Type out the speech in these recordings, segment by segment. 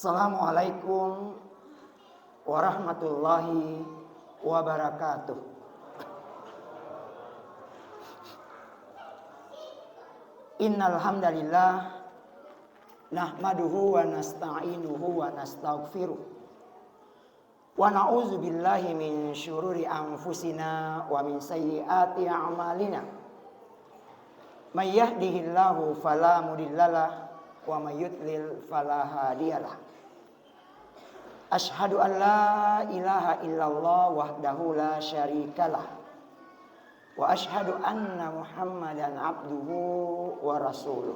Assalamualaikum warahmatullahi wabarakatuh. Innal hamdalillah nahmaduhu wa nasta'inuhu wa nastaghfiruh wa na'udzu billahi min syururi anfusina wa min sayyiati a'malina. May yahdihillahu fala mudhillalah wa may yudlil fala hadiyalah. Asyhadu an la ilaha illallah wahdahu la syarikalah wa asyhadu anna Muhammadan abduhu wa rasuluh.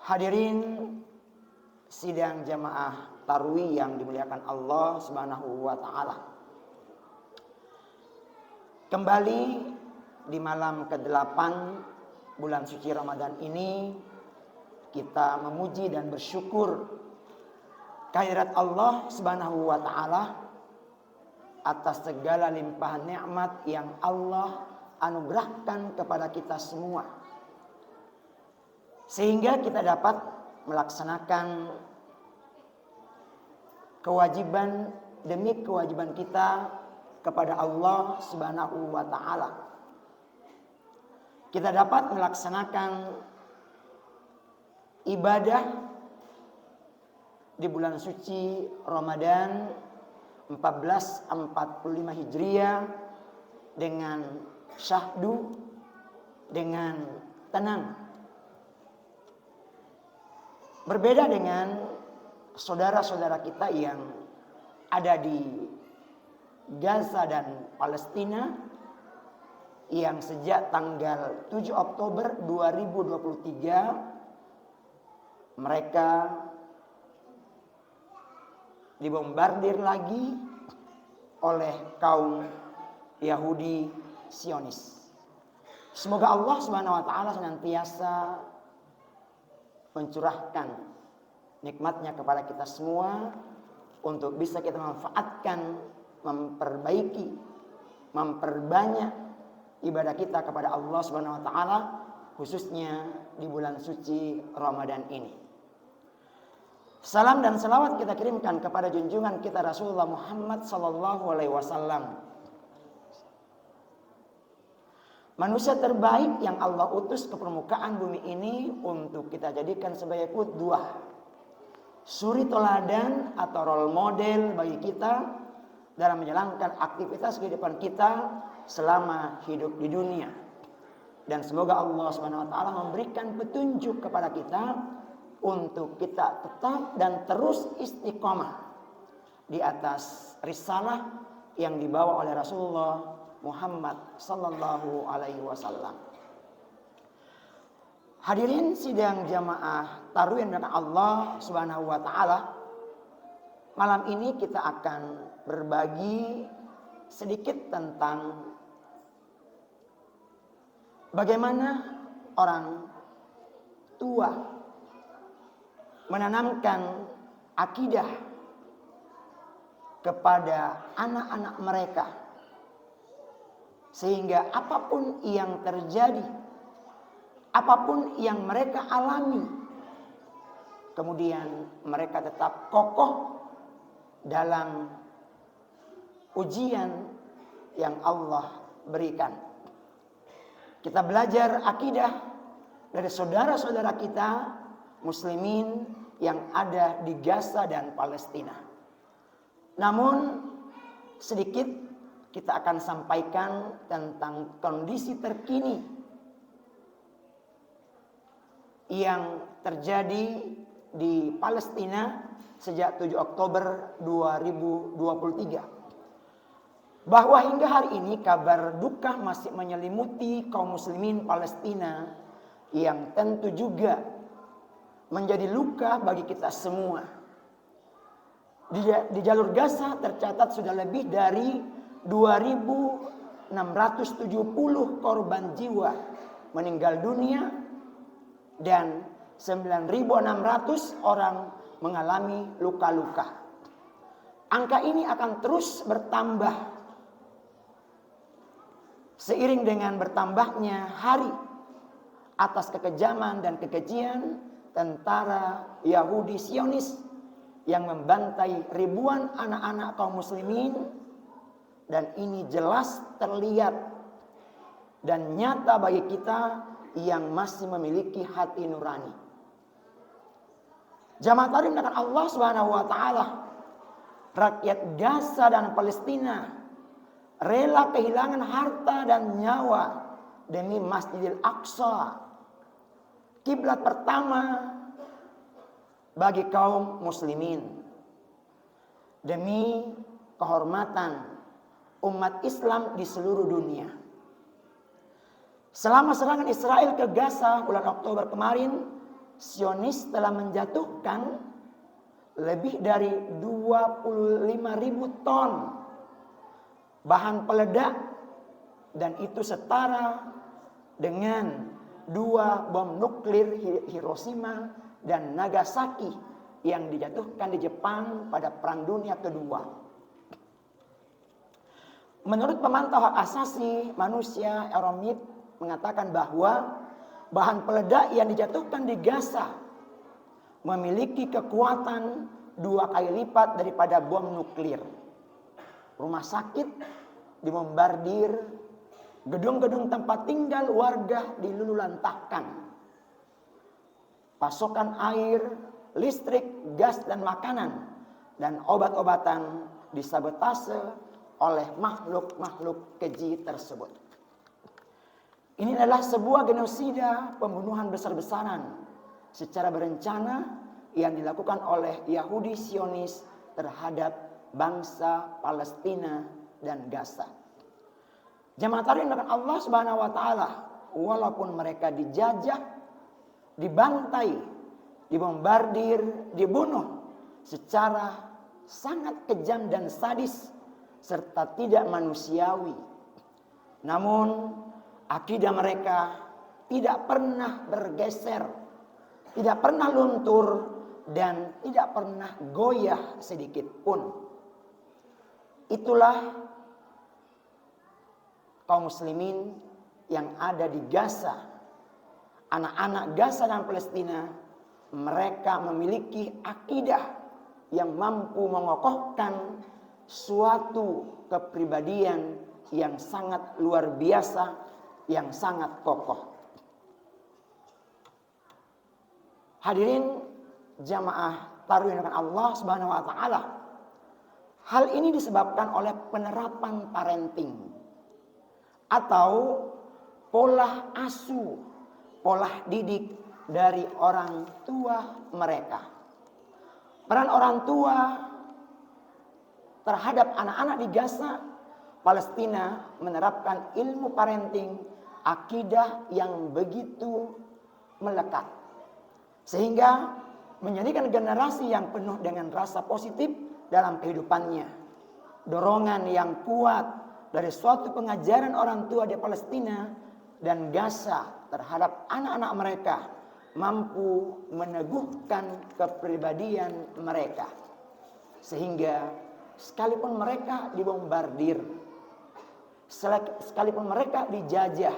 Hadirin sidang jamaah tarwih yang dimuliakan Allah Subhanahu wa taala. Kembali di malam ke-8 bulan suci Ramadan ini kita memuji dan bersyukur kehadirat Allah Subhanahu wa taala atas segala limpahan nikmat yang Allah anugerahkan kepada kita semua, sehingga kita dapat melaksanakan kewajiban demi kewajiban kita kepada Allah Subhanahu wa taala. Kita dapat melaksanakan ibadah di bulan suci Ramadan 1445 Hijriah dengan syahdu, dengan tenang. Berbeda dengan saudara-saudara kita yang ada di Gaza dan Palestina yang sejak tanggal 7 Oktober 2023 mereka dibombardir lagi oleh kaum Yahudi Zionis. Semoga Allah Subhanahu wa taala senantiasa mencurahkan nikmatnya kepada kita semua untuk bisa kita manfaatkan, memperbaiki, memperbanyak ibadah kita kepada Allah Subhanahu wa taala, khususnya di bulan suci Ramadan ini. Salam dan salawat kita kirimkan kepada junjungan kita Rasulullah Muhammad sallallahu alaihi wasallam, manusia terbaik yang Allah utus ke permukaan bumi ini untuk kita jadikan sebagai qudwah, suri toladan atau role model bagi kita dalam menjalankan aktivitas kehidupan kita selama hidup di dunia. Dan semoga Allah Subhanahu wa taala memberikan petunjuk kepada kita untuk kita tetap dan terus istiqomah di atas risalah yang dibawa oleh Rasulullah Muhammad sallallahu alaihi wasallam. Hadirin sidang jamaah tarawih dengan Allah Subhanahu wa taala, malam ini kita akan berbagi sedikit tentang bagaimana orang tua menanamkan akidah kepada anak-anak mereka, sehingga apapun yang terjadi, apapun yang mereka alami, kemudian mereka tetap kokoh dalam ujian yang Allah berikan. Kita belajar akidah dari saudara-saudara kita muslimin yang ada di Gaza dan Palestina. Namun sedikit kita akan sampaikan tentang kondisi terkini yang terjadi di Palestina sejak 7 Oktober 2023. Bahwa hingga hari ini kabar duka masih menyelimuti kaum muslimin Palestina yang tentu juga menjadi luka bagi kita semua. Di jalur Gaza tercatat sudah lebih dari 2.670 korban jiwa meninggal dunia dan 9.600 orang mengalami luka-luka. Angka ini akan terus bertambah seiring dengan bertambahnya hari atas kekejaman dan kekejian tentara Yahudi Zionis yang membantai ribuan anak-anak kaum muslimin, dan ini jelas terlihat dan nyata bagi kita yang masih memiliki hati nurani. Jamaah tarim dengan Allah Subhanahu wa taala, rakyat Gaza dan Palestina rela kehilangan harta dan nyawa demi Masjidil Aqsa, kiblat pertama bagi kaum muslimin, demi kehormatan umat Islam di seluruh dunia. Selama serangan Israel ke Gaza bulan Oktober kemarin, Zionis telah menjatuhkan lebih dari 25.000 ton bahan peledak, dan itu setara dengan 2 bom nuklir Hiroshima dan Nagasaki yang dijatuhkan di Jepang pada Perang Dunia Kedua. Menurut pemantau hak asasi manusia Euromit mengatakan bahwa bahan peledak yang dijatuhkan di Gaza memiliki kekuatan 2 kali lipat daripada bom nuklir. Rumah sakit dibombardir, gedung-gedung tempat tinggal warga dilululantahkan. Pasokan air, listrik, gas dan makanan dan obat-obatan disabotase oleh makhluk-makhluk keji tersebut. Ini adalah sebuah genosida, pembunuhan besar-besaran secara berencana yang dilakukan oleh Yahudi Zionis terhadap bangsa Palestina dan Gaza. Jamaah tarim dengan Allah Subhanahu wa taala, walaupun mereka dijajah, dibantai, dibombardir, dibunuh secara sangat kejam dan sadis serta tidak manusiawi, namun akidah mereka tidak pernah bergeser, tidak pernah luntur, dan tidak pernah goyah sedikit pun. Itulah kaum muslimin yang ada di Gaza, anak-anak Gaza dan Palestina. Mereka memiliki akidah yang mampu mengokohkan suatu kepribadian yang sangat luar biasa, yang sangat kokoh. Hadirin jamaah taruh dengan Allah Subhanahu wa taala, hal ini disebabkan oleh penerapan parenting atau pola asuh, pola didik dari orang tua mereka. Peran orang tua terhadap anak-anak di Gaza, Palestina menerapkan ilmu parenting, akidah yang begitu melekat, sehingga menjadikan generasi yang penuh dengan rasa positif dalam kehidupannya. Dorongan yang kuat dari suatu pengajaran orang tua di Palestina dan Gaza terhadap anak-anak mereka mampu meneguhkan kepribadian mereka, sehingga sekalipun mereka dibombardir, sekalipun mereka dijajah,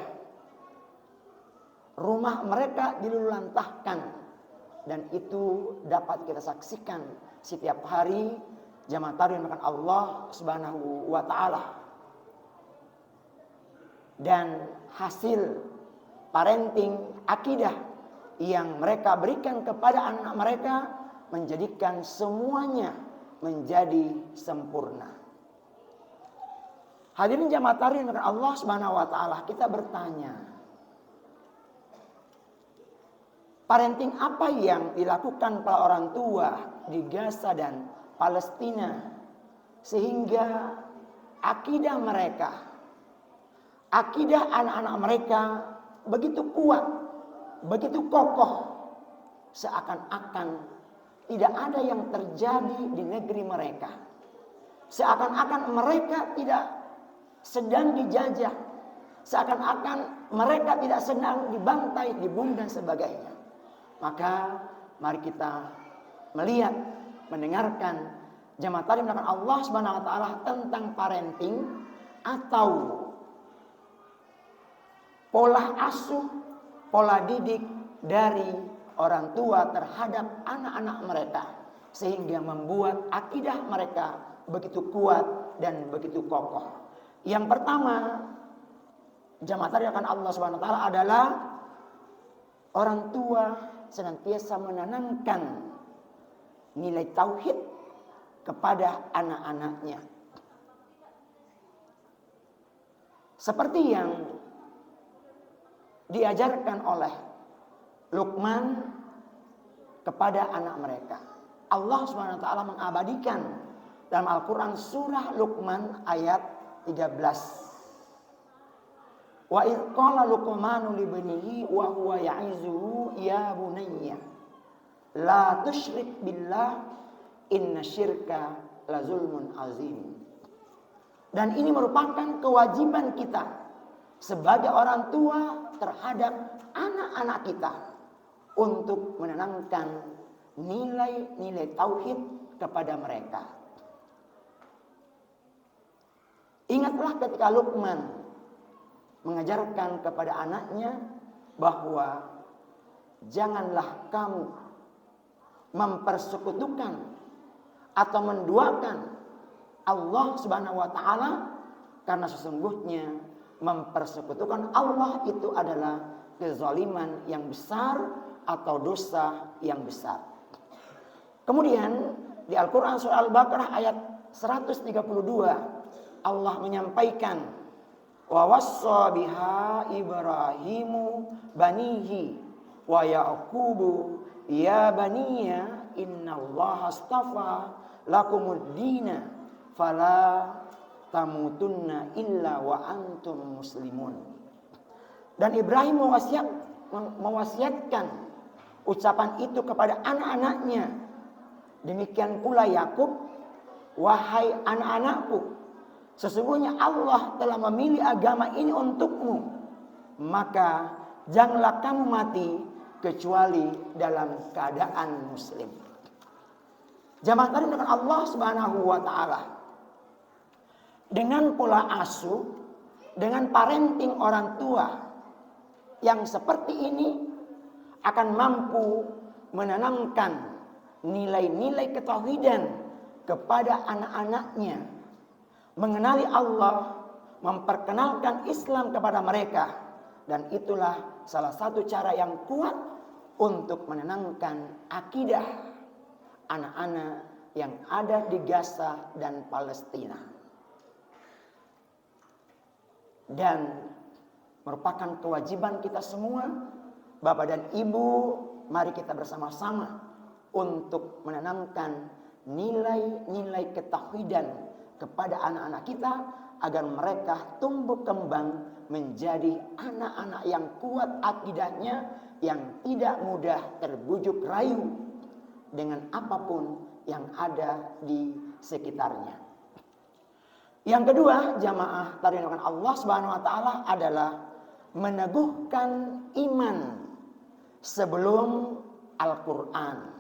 rumah mereka dilululantahkan, dan itu dapat kita saksikan setiap hari. Jamaah tarim dengan Allah Subhanahu wa taala. Dan hasil parenting akidah yang mereka berikan kepada anak mereka menjadikan semuanya menjadi sempurna. Hadirin jamaah tarim dengan Allah Subhanahu wa taala, kita bertanya, parenting apa yang dilakukan para orang tua di Gaza dan Palestina sehingga akidah mereka, akidah anak-anak mereka begitu kuat, begitu kokoh, seakan-akan tidak ada yang terjadi di negeri mereka, seakan-akan mereka tidak sedang dijajah, seakan-akan mereka tidak sedang dibantai, dibunuh dan sebagainya. Maka mari kita melihat, mendengarkan jamaah talim dengan Allah Subhanahu wa taala tentang parenting atau pola asuh, pola didik dari orang tua terhadap anak-anak mereka, sehingga membuat akidah mereka begitu kuat dan begitu kokoh. Yang pertama, jamaah tarikan Allah Subhanahu wa taala, adalah orang tua senantiasa menanamkan nilai tauhid kepada anak-anaknya. Seperti yang diajarkan oleh Luqman kepada anak mereka. Allah Subhanahu wa taala mengabadikan dalam Al-Qur'an surah Luqman ayat 13. Wa idh qala Luqmanu li banihi wa huwa ya'izuhu ya bunayya la tusyrik billah inna syirka la zulmun azim. Dan ini merupakan kewajiban kita sebagai orang tua terhadap anak-anak kita untuk menanamkan nilai-nilai tauhid kepada mereka. Ingatlah ketika Luqman mengajarkan kepada anaknya bahwa janganlah kamu mempersekutukan atau menduakan Allah Subhanahu wa taala, karena sesungguhnya mempersekutukan Allah itu adalah kezaliman yang besar atau dosa yang besar. Kemudian di Al-Qur'an surah Al-Baqarah ayat 132 Allah menyampaikan wa wassa biha Ibrahimu banihi wa Yaqubu ya baniya innallaha astafa lakumud dina fala tamutunna illa wa antum muslimun. Dan Ibrahim mewasiatkan ucapan itu kepada anak-anaknya. Demikian pula Yakub, wahai anak-anakku, sesungguhnya Allah telah memilih agama ini untukmu, maka janganlah kamu mati kecuali dalam keadaan muslim. Jamaah tadi dengan Allah Subhanahu wa taala, dengan pola asuh, dengan parenting orang tua yang seperti ini akan mampu menanamkan nilai-nilai ketauhidan kepada anak-anaknya, mengenali Allah, memperkenalkan Islam kepada mereka, dan itulah salah satu cara yang kuat untuk menanamkan akidah anak-anak yang ada di Gaza dan Palestina. Dan merupakan kewajiban kita semua, Bapak dan Ibu, mari kita bersama-sama untuk menanamkan nilai-nilai ketauhidan kepada anak-anak kita agar mereka tumbuh kembang menjadi anak-anak yang kuat akidahnya, yang tidak mudah terbujuk rayu dengan apapun yang ada di sekitarnya. Yang kedua, jamaah tarikan Allah Subhanahu wa taala, adalah meneguhkan iman sebelum Al-Qur'an.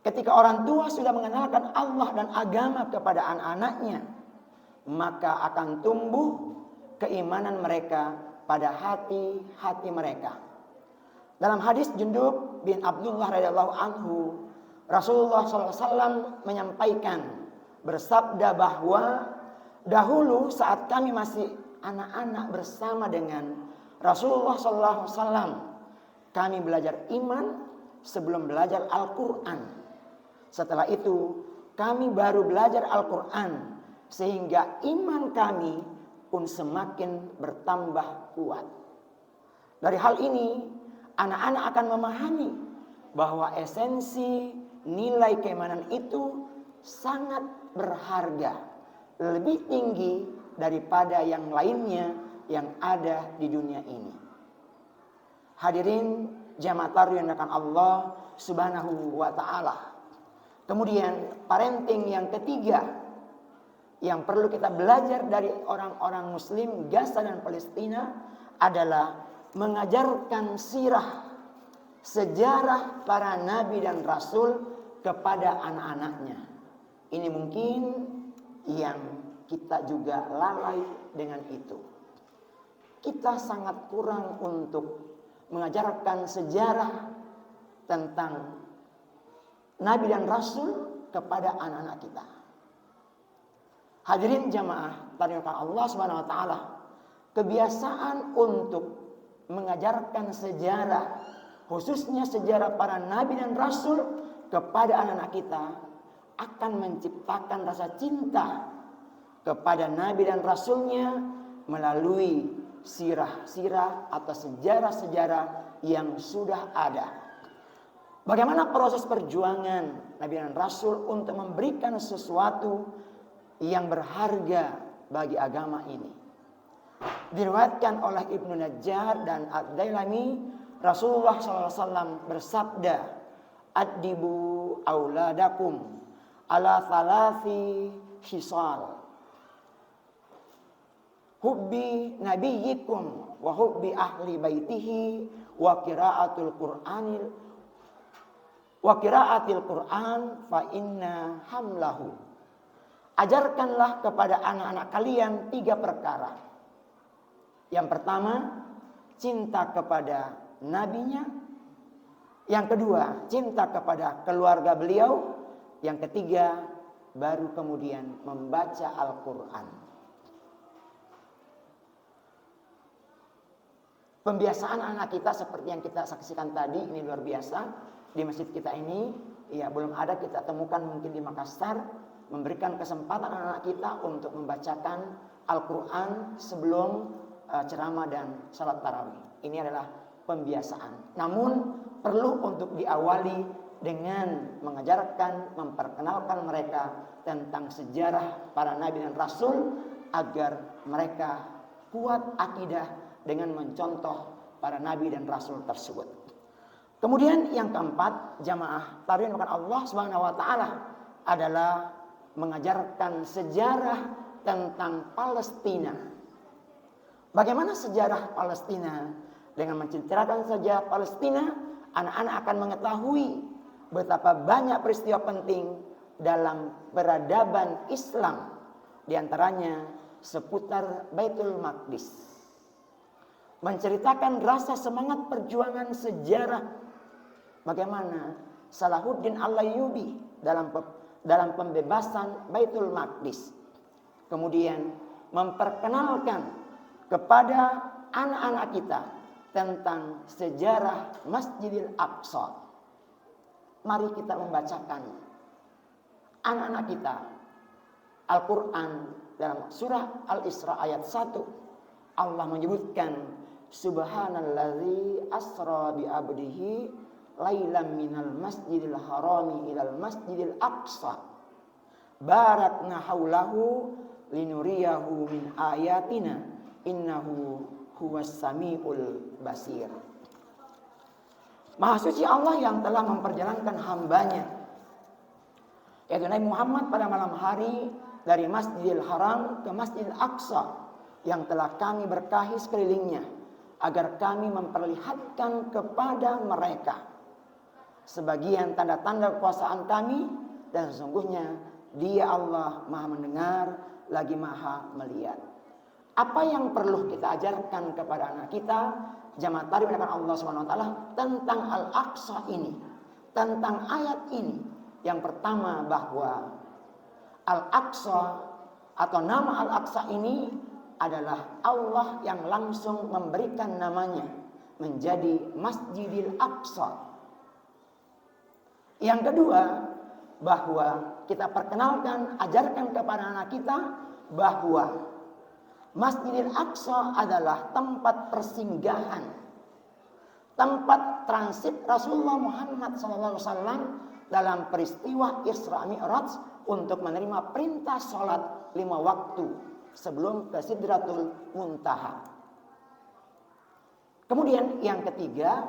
Ketika orang tua sudah mengenalkan Allah dan agama kepada anak-anaknya, maka akan tumbuh keimanan mereka pada hati-hati mereka. Dalam hadis Jundub bin Abdullah radhiyallahu anhu, Rasulullah SAW menyampaikan, bersabda bahwa dahulu saat kami masih anak-anak bersama dengan Rasulullah SAW, kami belajar iman sebelum belajar Al-Quran. Setelah itu kami baru belajar Al-Quran, sehingga iman kami pun semakin bertambah kuat. Dari hal ini anak-anak akan memahami bahwa esensi nilai keimanan itu sangat berharga, lebih tinggi daripada yang lainnya yang ada di dunia ini. Hadirin jamaah yang dimuliakan Allah Subhanahu wa taala. Kemudian parenting yang ketiga yang perlu kita belajar dari orang-orang muslim Gaza dan Palestina adalah mengajarkan sirah, sejarah para nabi dan rasul kepada anak-anaknya. Ini mungkin yang kita juga lalai dengan itu. Kita sangat kurang untuk mengajarkan sejarah tentang Nabi dan Rasul kepada anak-anak kita. Hadirin jamaah, tadikan Allah Subhanahu wa taala, kebiasaan untuk mengajarkan sejarah, khususnya sejarah para nabi dan rasul kepada anak-anak kita akan menciptakan rasa cinta kepada nabi dan rasulnya melalui sirah-sirah atau sejarah-sejarah yang sudah ada. Bagaimana proses perjuangan nabi dan rasul untuk memberikan sesuatu yang berharga bagi agama ini. Diriwayatkan oleh Ibnu Najjar dan Ad-Dailami, Rasulullah SAW bersabda, "Addibu auladakum ala thalathi khisal. Hubbi nabiyyikum wa hubbi ahli baitihi wa qiraatul Qur'an fa inna hamlahu." Ajarkanlah kepada anak-anak kalian 3 perkara. Yang pertama, cinta kepada nabinya. Yang kedua, cinta kepada keluarga beliau. Yang ketiga, baru kemudian membaca Al-Quran. Pembiasaan anak kita seperti yang kita saksikan tadi, ini luar biasa. Di masjid kita ini, ya belum ada kita temukan mungkin di Makassar, memberikan kesempatan anak-anak kita untuk membacakan Al-Quran sebelum ceramah dan salat tarawih. Ini adalah pembiasaan. Namun perlu untuk diawali dengan mengajarkan, memperkenalkan mereka tentang sejarah para nabi dan rasul agar mereka kuat akidah dengan mencontoh para nabi dan rasul tersebut. Kemudian yang keempat, jamaah tarian Allah Subhanahu wa taala adalah mengajarkan sejarah tentang Palestina. Bagaimana sejarah Palestina? Dengan menceritakan sejarah Palestina, anak-anak akan mengetahui betapa banyak peristiwa penting dalam peradaban Islam. Di antaranya seputar Baitul Maqdis. Menceritakan rasa semangat perjuangan sejarah. Bagaimana Salahuddin Al-Ayyubi dalam pembebasan Baitul Maqdis. Kemudian memperkenalkan kepada anak-anak kita tentang sejarah Masjidil Aqsa. Mari kita membacakan anak-anak kita Al-Quran dalam surah Al-Isra ayat 1. Allah menyebutkan Subhanalladzi asra bi abdihi lailam minal masjidil harami ilal masjidil aqsa barakna haulahu linuriyahu min ayatina innahu huwas samiul basir. Maha suci Allah yang telah memperjalankan hambanya, yaitu Nabi Muhammad pada malam hari dari Masjidil Haram ke Masjidil Aqsa yang telah kami berkahi sekelilingnya agar kami memperlihatkan kepada mereka sebagian tanda-tanda kekuasaan kami, dan sesungguhnya Dia Allah Maha mendengar lagi Maha melihat. Apa yang perlu kita ajarkan kepada anak kita, jamaah tarim Allah Subhanahu wa taala, tentang Al-Aqsa ini, tentang ayat ini. Yang pertama, bahwa Al-Aqsa atau nama Al-Aqsa ini adalah Allah yang langsung memberikan namanya menjadi Masjidil Aqsa. Yang kedua, bahwa kita perkenalkan, ajarkan kepada anak kita bahwa Masjidil Aqsa adalah tempat persinggahan, tempat transit Rasulullah Muhammad SAW dalam peristiwa Isra Mi'raj untuk menerima perintah sholat 5 waktu sebelum ke Sidratul Muntaha. Kemudian yang ketiga,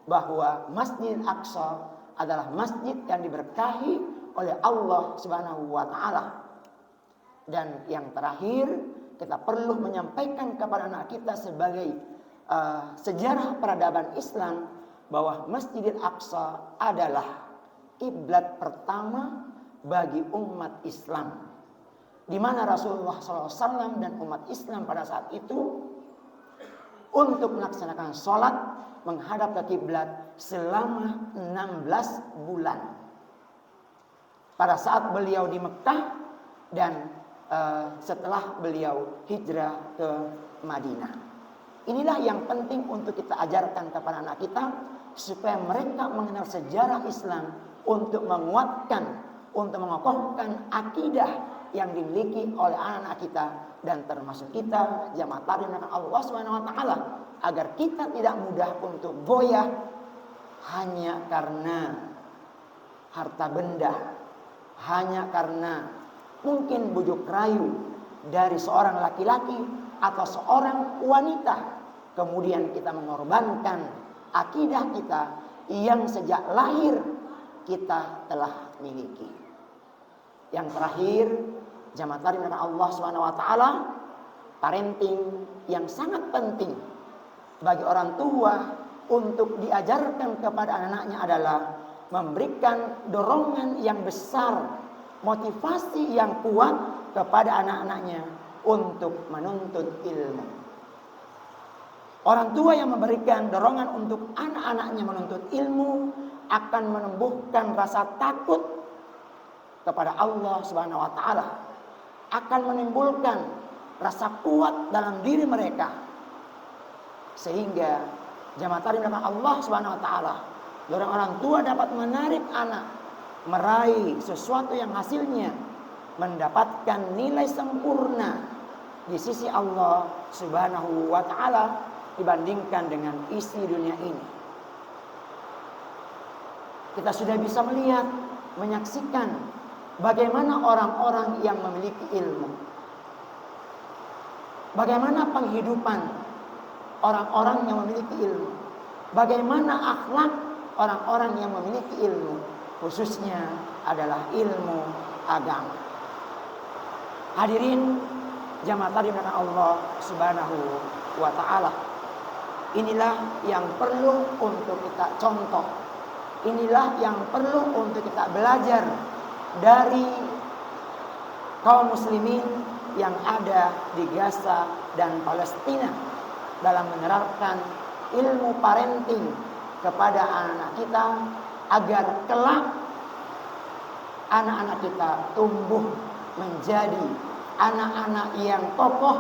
bahwa Masjidil Aqsa adalah masjid yang diberkahi oleh Allah Subhanahu wa taala. Dan yang terakhir, kita perlu menyampaikan kepada anak kita sebagai sejarah peradaban Islam bahwa Masjidil Aqsa adalah kiblat pertama bagi umat Islam, di mana Rasulullah SAW dan umat Islam pada saat itu untuk melaksanakan sholat menghadap ke kiblat selama 16 bulan. Pada saat beliau di Mekah dan setelah beliau hijrah ke Madinah. Inilah yang penting untuk kita ajarkan kepada anak kita supaya mereka mengenal sejarah Islam untuk menguatkan, untuk mengokohkan akidah yang dimiliki oleh anak-anak kita dan termasuk kita jamaah tabligh Allah Subhanahu wa taala, agar kita tidak mudah untuk goyah hanya karena harta benda, hanya karena mungkin bujuk rayu dari seorang laki-laki atau seorang wanita, kemudian kita mengorbankan akidah kita yang sejak lahir kita telah miliki. Yang terakhir, jamaah tabligh Allah Subhanahu wa taala, parenting yang sangat penting bagi orang tua untuk diajarkan kepada anak-anaknya adalah memberikan dorongan yang besar, motivasi yang kuat kepada anak-anaknya untuk menuntut ilmu. Orang tua yang memberikan dorongan untuk anak-anaknya menuntut ilmu akan menumbuhkan rasa takut kepada Allah Subhanahu wa taala, akan menimbulkan rasa kuat dalam diri mereka, sehingga jamaah tabligh Allah Subhanahu wa taala, orang tua dapat menarik anak meraih sesuatu yang hasilnya mendapatkan nilai sempurna di sisi Allah Subhanahu wa taala dibandingkan dengan isi dunia ini. Kita sudah bisa melihat, menyaksikan bagaimana orang-orang yang memiliki ilmu, bagaimana penghidupan orang-orang yang memiliki ilmu, bagaimana akhlak orang-orang yang memiliki ilmu, khususnya adalah ilmu agama. Hadirin jamaah tabligh Allah Subhanahu wa taala, inilah yang perlu untuk kita contoh, inilah yang perlu untuk kita belajar dari kaum muslimin yang ada di Gaza dan Palestina dalam menerapkan ilmu parenting kepada anak-anak kita, agar kelak anak-anak kita tumbuh menjadi anak-anak yang kokoh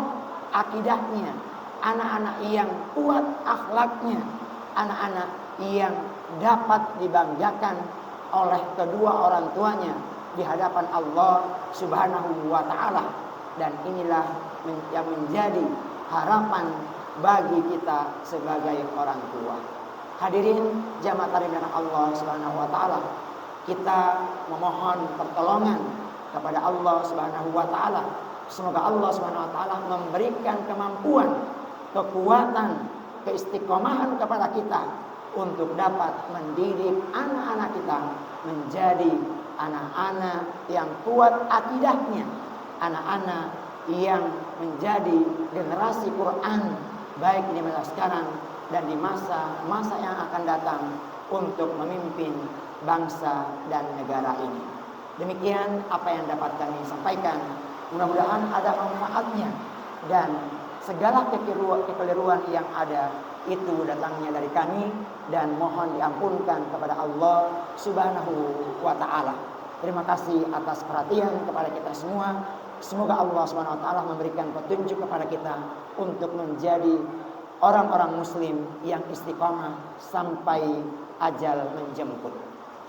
akidahnya, anak-anak yang kuat akhlaknya, anak-anak yang dapat dibanggakan oleh kedua orang tuanya di hadapan Allah Subhanahu wa taala. Dan inilah yang menjadi harapan bagi kita sebagai orang tua. Hadirin jamaah tabligh Allah Subhanahu wa taala, kita memohon pertolongan kepada Allah Subhanahu wa taala. Semoga Allah Subhanahu wa taala memberikan kemampuan, kekuatan, keistiqomahan kepada kita untuk dapat mendidik anak-anak kita menjadi anak-anak yang kuat akidahnya, anak-anak yang menjadi generasi Quran baik di masa sekarang dan di masa-masa yang akan datang untuk memimpin bangsa dan negara ini. Demikian apa yang dapat kami sampaikan. Mudah-mudahan ada manfaatnya dan segala kekeliruan yang ada itu datangnya dari kami, dan mohon diampunkan kepada Allah Subhanahu wa taala. Terima kasih atas perhatian kepada kita semua. Semoga Allah Subhanahu wa taala memberikan petunjuk kepada kita untuk menjadi orang-orang muslim yang istiqamah sampai ajal menjemput.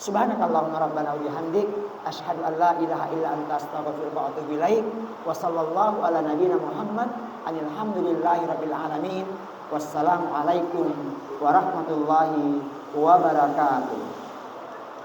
Subhanakallahumma rabbana wa bihamdik asyhadu an la ilaha illa anta astaghfiruka wa atubu ilaik. Wa sallallahu ala nabiyyina Muhammad alhamdulillahi rabbil alamin. Wassalamu alaikum warahmatullahi wabarakatuh.